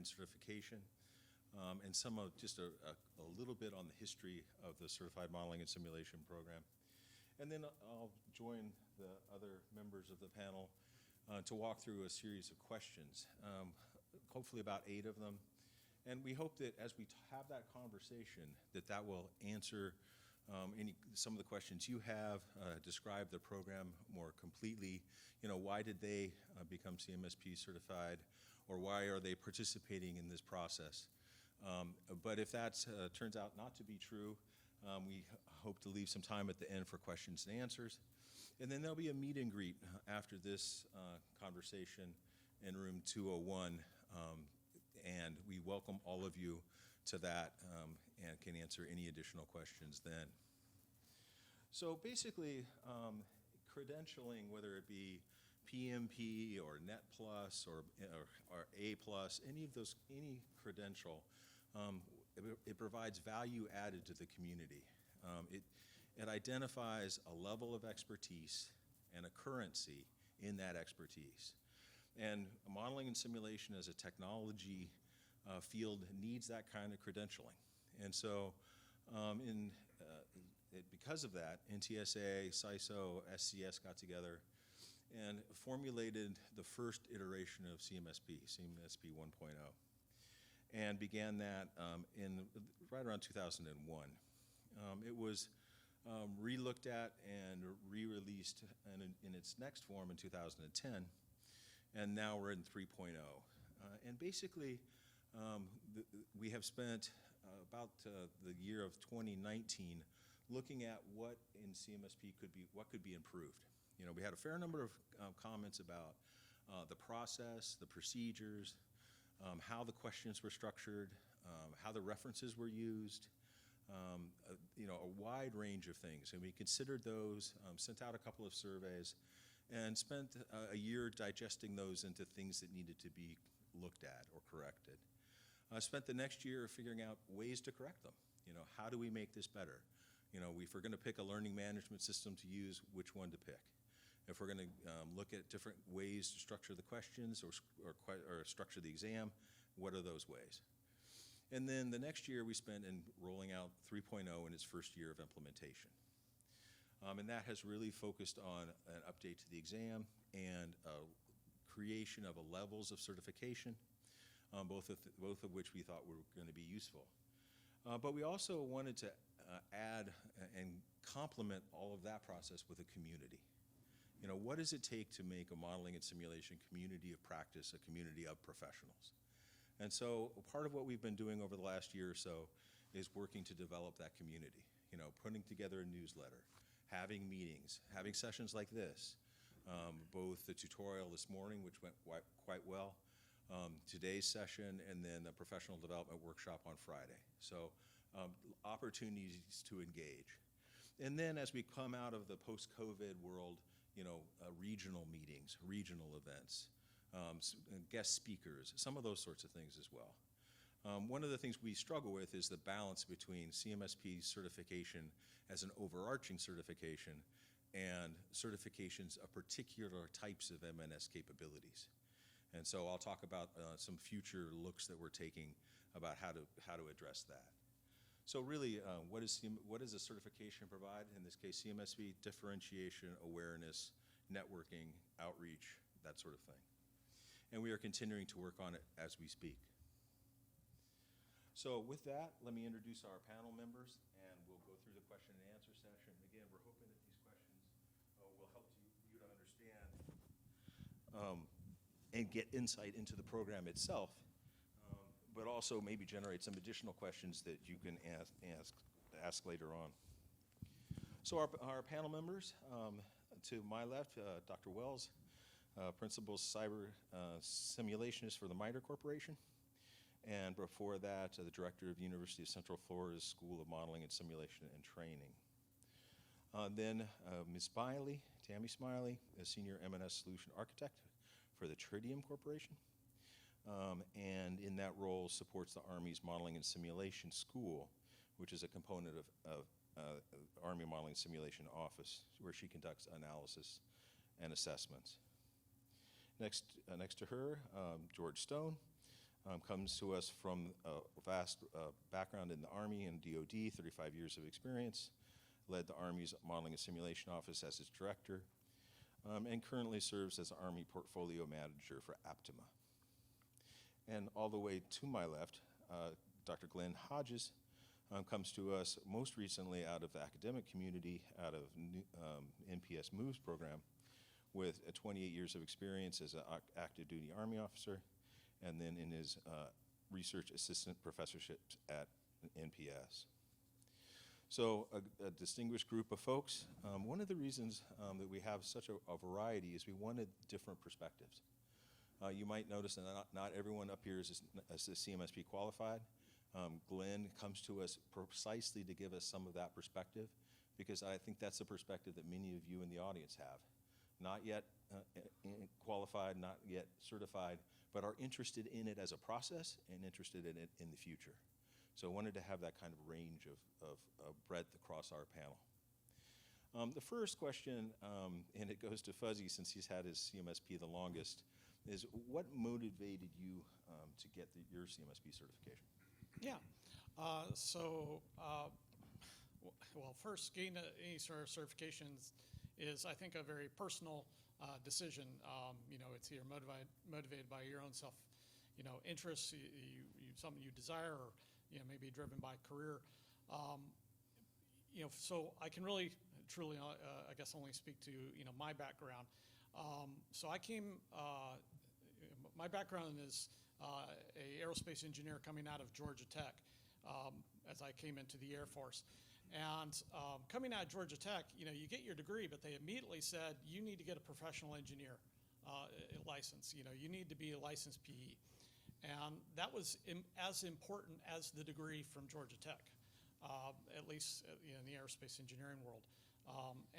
certification, and just a little bit on the history of the Certified Modeling and Simulation program. And then I'll join the other members of the panel to walk through a series of questions, hopefully about 8 of them. And we hope that as we have that conversation, that will answer some of the questions you have, describe the program more completely. Why did they become CMSP certified, or why are they participating in this process? But if that turns out not to be true, we hope to leave some time at the end for questions and answers. And then there'll be a meet and greet after this conversation in room 201. And we welcome all of you to that and can answer any additional questions then. So basically, credentialing, whether it be PMP or Net Plus or A Plus, any credential, it provides value added to the community. It identifies a level of expertise and a currency in that expertise. And modeling and simulation as a technology field needs that kind of credentialing. And so because of that, NTSA, CISO, SCS got together and formulated the first iteration of CMSP 1.0, and began that right around 2001. It was re-looked at and re-released in its next form in 2010, and now we're in 3.0. And basically, we have spent about the year of 2019 looking at what in CMSP could be improved. We had a fair number of comments about the process, the procedures, how the questions were structured, how the references were used, a wide range of things. And we considered those, sent out a couple of surveys, and spent a year digesting those into things that needed to be looked at or corrected. Spent the next year figuring out ways to correct them. How do we make this better? If we're going to pick a learning management system to use, which one to pick? If we're going to look at different ways to structure the questions or structure the exam, what are those ways? And then the next year we spent in rolling out 3.0 in its first year of implementation. And that has really focused on an update to the exam and creation of levels of certification, both of which we thought were going to be useful. But we also wanted to add and complement all of that process with a community. What does it take to make a modeling and simulation community of practice, a community of professionals? And so part of what we've been doing over the last year or so is working to develop that community, putting together a newsletter, having meetings, having sessions like this, both the tutorial this morning, which went quite well, today's session, and then the professional development workshop on Friday. So opportunities to engage. And then as we come out of the post-COVID world, regional meetings, regional events, guest speakers, some of those sorts of things as well. One of the things we struggle with is the balance between CMSP certification as an overarching certification and certifications of particular types of MNS capabilities. And so I'll talk about some future looks that we're taking about how to address that. So really, what does a certification provide? In this case, CMSP, differentiation, awareness, networking, outreach, that sort of thing. And we are continuing to work on it as we speak. So with that, let me introduce our panel members, and we'll go through the question and answer session. Again, we're hoping that these questions will help you to understand and get insight into the program itself, but also maybe generate some additional questions that you can ask later on. So our panel members, to my left, Dr. Wells, Principal Cyber Simulationist for the MITRE Corporation. And before that, the Director of the University of Central Florida's School of Modeling and Simulation and Training. Then Ms. Smiley, Tammy Smiley, a Senior M&S Solution Architect for the Tritium Corporation. And in that role supports the Army's Modeling and Simulation School, which is a component of Army Modeling and Simulation Office, where she conducts analysis and assessments. Next to her, George Stone, comes to us from a vast background in the Army and DoD, 35 years of experience, led the Army's Modeling and Simulation Office as its director, and currently serves as Army Portfolio Manager for Aptima. And all the way to my left, Dr. Glenn Hodges comes to us most recently out of the academic community, out of NPS Moves program, with 28 years of experience as an active duty Army officer, and then in his research assistant professorships at NPS. So a distinguished group of folks. One of the reasons that we have such a variety is we wanted different perspectives. You might notice that not everyone up here is a CMSP qualified. Glenn comes to us precisely to give us some of that perspective, because I think that's the perspective that many of you in the audience have. Not yet qualified, not yet certified, but are interested in it as a process and interested in it in the future. So I wanted to have that kind of range of breadth across our panel. The first question, and it goes to Fuzzy since he's had his CMSP the longest, is what motivated you to get your CMSP certification? Yeah. Well, first, getting any sort of certifications is, I think, a very personal decision. It's either motivated by your own self, interests, something you desire, or maybe driven by career. So I can really, truly, I guess, only speak to my background. So I came. My background is a aerospace engineer coming out of Georgia Tech as I came into the Air Force. And coming out of Georgia Tech, you get your degree, but they immediately said, you need to get a professional engineer license. You need to be a licensed PE. And that was as important as the degree from Georgia Tech, at least in the aerospace engineering world.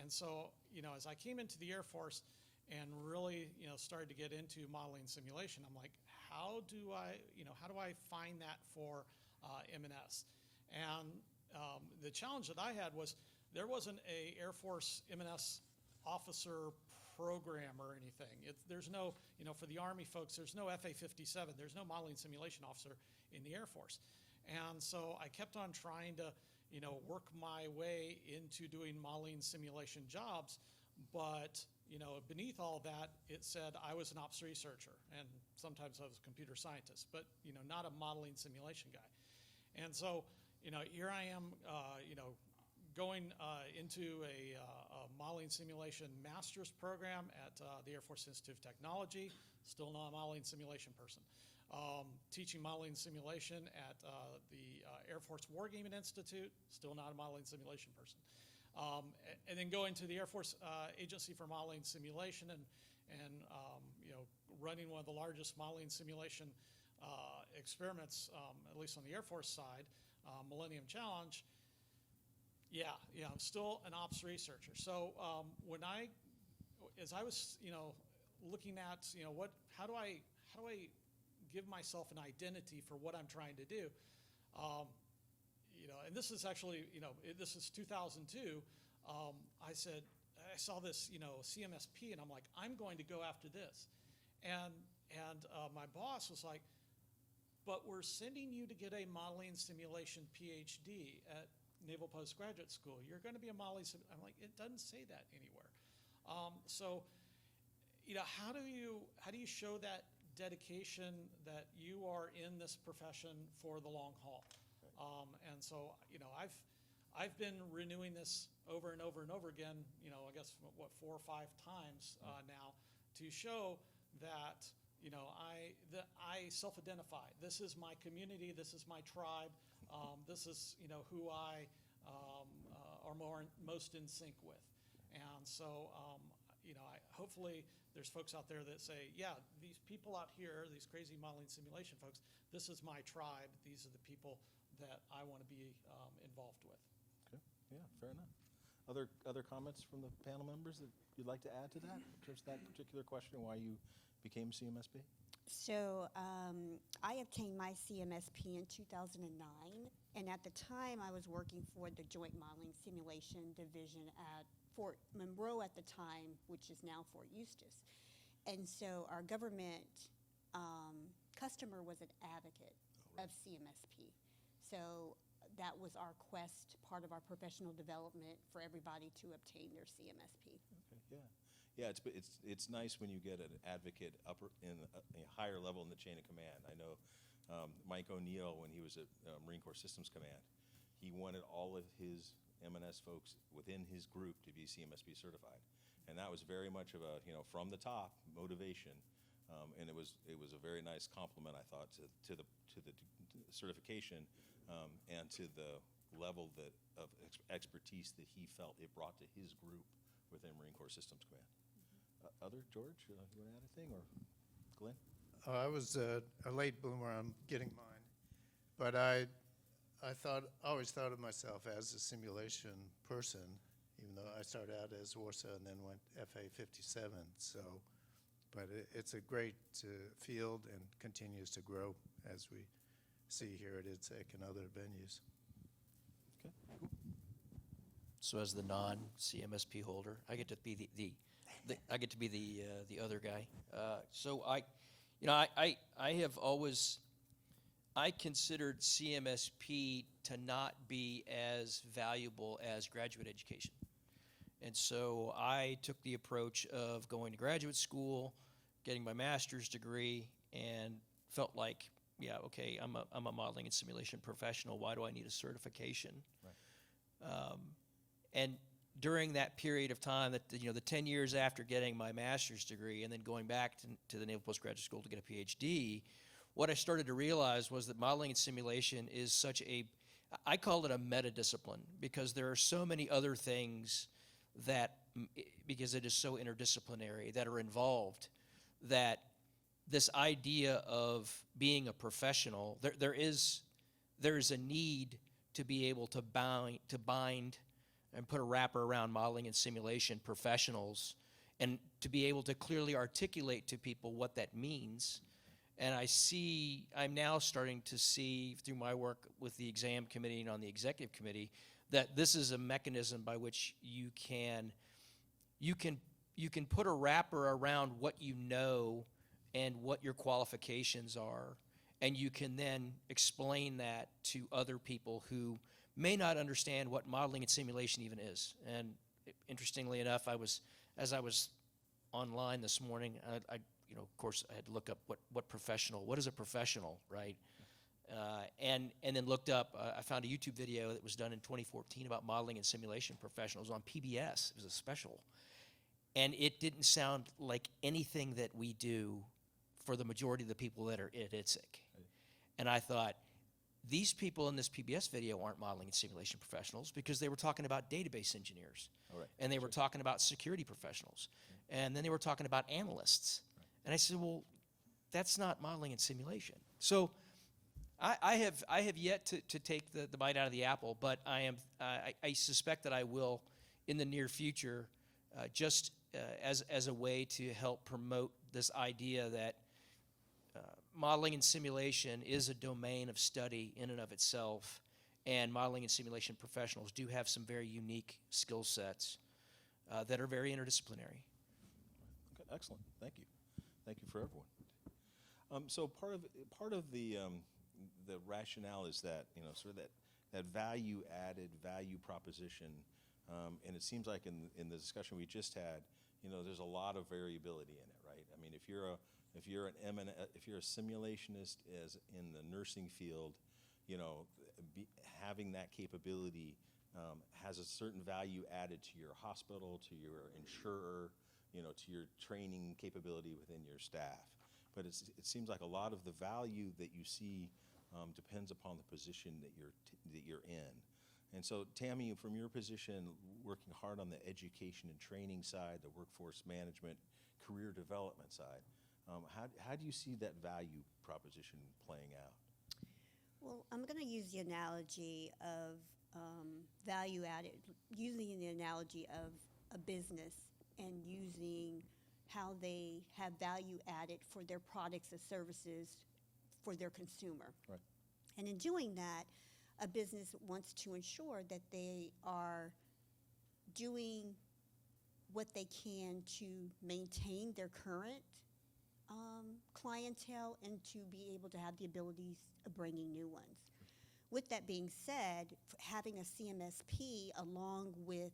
And so, as I came into the Air Force and really, started to get into modeling simulation, I'm like, how do I find that for M&S? And the challenge that I had was there wasn't a Air Force M&S officer program or anything. There's no, for the Army folks, there's no FA-57. There's no modeling simulation officer in the Air Force. And so I kept on trying to, work my way into doing modeling simulation jobs, but beneath all that, it said I was an ops researcher, and sometimes I was a computer scientist, but not a modeling simulation guy. And so, here I am, going into a modeling simulation master's program at the Air Force Institute of Technology, still not a modeling simulation person. Teaching modeling simulation at the Air Force Wargaming Institute, still not a modeling simulation person. And then going to the Air Force Agency for Modeling Simulation and running one of the largest modeling simulation experiments, at least on the Air Force side, Millennium Challenge. Yeah, I'm still an ops researcher. So as I was, looking at, how do I give myself an identity for what I'm trying to do? And this is actually, this is 2002. I saw this, CMSP, and I'm like, I'm going to go after this. And my boss was like, but we're sending you to get a modeling simulation PhD at Naval Postgraduate School. You're going to be a modeling I'm like, it doesn't say that anywhere. So, how do you show that dedication that you are in this profession for the long haul? And so, I've been renewing this over and over and over again, I guess, 4 or 5 times now, to show that, I self-identify. This is my community. This is my tribe. This is, who I are most in sync with. And so, hopefully there's folks out there that say, yeah, these people out here, these crazy modeling simulation folks, this is my tribe. These are the people that I want to be involved with. Okay, yeah, fair enough. Other comments from the panel members that you'd like to add to that, in terms of that particular question and why you became CMSP? So I obtained my CMSP in 2009, and at the time I was working for the Joint Modeling Simulation Division at Fort Monroe at the time, which is now Fort Eustis. And so our government customer was an advocate of CMSP. So that was our quest, part of our professional development for everybody to obtain their CMSP. Okay, yeah. Yeah, it's nice when you get an advocate upper in a higher level in the chain of command. I know Mike O'Neill, when he was at Marine Corps Systems Command, he wanted all of his M&S folks within his group to be CMSP certified, and that was very much of a from the top motivation, and it was a very nice compliment, I thought, to the certification and to the level of expertise that he felt it brought to his group within Marine Corps Systems Command. Other, George, you want to add anything, or Glenn? I was a late bloomer. I'm getting mine, but I always thought of myself as a simulation person, even though I started out as WARSA and then went FA 57. So, but it's a great field and continues to grow as we see here at ITSEC and other venues. Okay, cool. So as the non-CMSP holder, I get to be the other guy. So I have always considered CMSP to not be as valuable as graduate education, and so I took the approach of going to graduate school, getting my master's degree, and felt like, yeah, okay, I'm a modeling and simulation professional. Why do I need a certification? Right. And during that period of time, that the 10 years after getting my master's degree and then going back to the Naval Postgraduate School to get a PhD, what I started to realize was that modeling and simulation is such I call it a meta discipline, because there are so many other things that, because it is so interdisciplinary, that are involved, that this idea of being a professional, there is a need to be able to bind and put a wrapper around modeling and simulation professionals, and to be able to clearly articulate to people what that means. And I'm now starting to see, through my work with the exam committee and on the executive committee, that this is a mechanism by which you can put a wrapper around what you know and what your qualifications are, and you can then explain that to other people who may not understand what modeling and simulation even is. And interestingly enough, as I was online this morning, of course, I had to look up what is a professional, right? And then looked up, I found a YouTube video that was done in 2014 about modeling and simulation professionals on PBS. It was a special. And it didn't sound like anything that we do for the majority of the people that are at ITSEC. And I thought, these people in this PBS video aren't modeling and simulation professionals, because they were talking about database engineers. All right. And they were talking about security professionals. And then they were talking about analysts. And I said, well, that's not modeling and simulation. So I have yet to take the bite out of the apple, but I suspect that I will in the near future, just as a way to help promote this idea that modeling and simulation is a domain of study in and of itself, and modeling and simulation professionals do have some very unique skill sets that are very interdisciplinary. Okay, excellent. Thank you. Thank you for everyone. So part of the rationale is that sort of that value proposition, and it seems like in the discussion we just had, there's a lot of variability in it, right? I mean, if you're a simulationist as in the nursing field, having that capability has a certain value added to your hospital, to your insurer, to your training capability within your staff. But it seems like a lot of the value that you see depends upon the position that you're in. And so, Tammy, from your position, working hard on the education and training side, the workforce management, career development side, how do you see that value proposition playing out? Well, I'm going to use the analogy of value added, using the analogy of a business and using how they have value added for their products and services for their consumer. Right. And in doing that, a business wants to ensure that they are doing what they can to maintain their current clientele and to be able to have the abilities of bringing new ones. With that being said, having a CMSP along with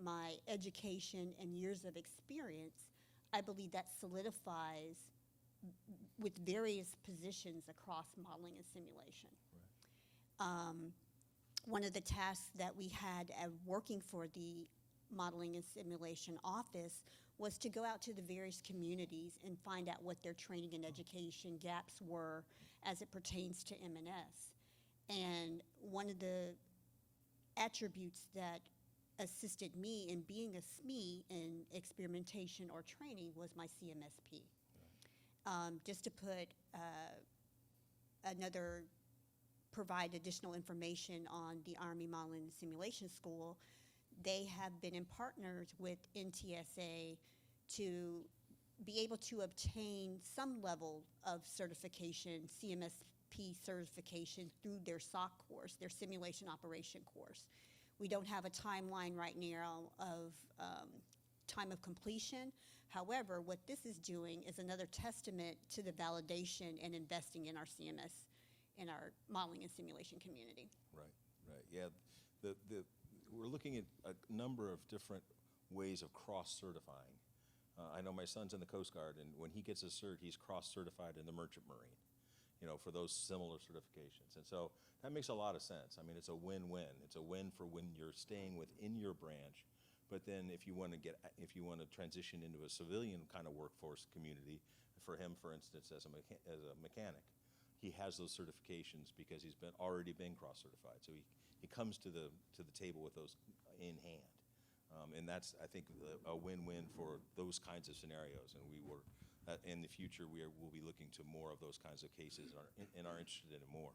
my education and years of experience, I believe that solidifies with various positions across modeling and simulation. One of the tasks that we had working for the modeling and simulation office was to go out to the various communities and find out what their training and education gaps were as it pertains to M&S. And one of the attributes that assisted me in being a SME in experimentation or training was my CMSP. Just to put provide additional information on the Army Modeling and Simulation School, they have been in partners with NTSA to be able to obtain some level of certification, CMSP certification, through their SOC course, their simulation operation course. We don't have a timeline right now of time of completion. However, what this is doing is another testament to the validation and investing in our CMS, in our modeling and simulation community. Right, right. Yeah, we're looking at a number of different ways of cross-certifying. I know my son's in the Coast Guard, and when he gets his cert, he's cross-certified in the Merchant Marine, for those similar certifications. And so that makes a lot of sense. I mean, it's a win-win. It's a win for when you're staying within your branch, but then if you want to transition into a civilian kind of workforce community, for him, for instance, as a mechanic, he has those certifications because he's already been cross-certified. So he comes to the table with those in hand. And that's, I think, a win-win for those kinds of scenarios. And in the future, we'll be looking to more of those kinds of cases and are interested in more.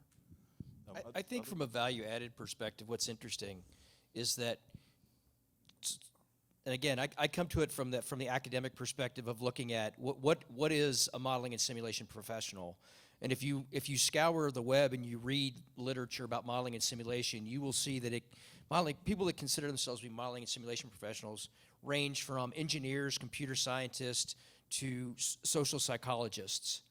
I think from a value-added perspective, what's interesting is that, and again, I come to it from the academic perspective of looking at what is a modeling and simulation professional. And if you scour the web and you read literature about modeling and simulation, you will see that people that consider themselves to be modeling and simulation professionals range from engineers, computer scientists, to social psychologists.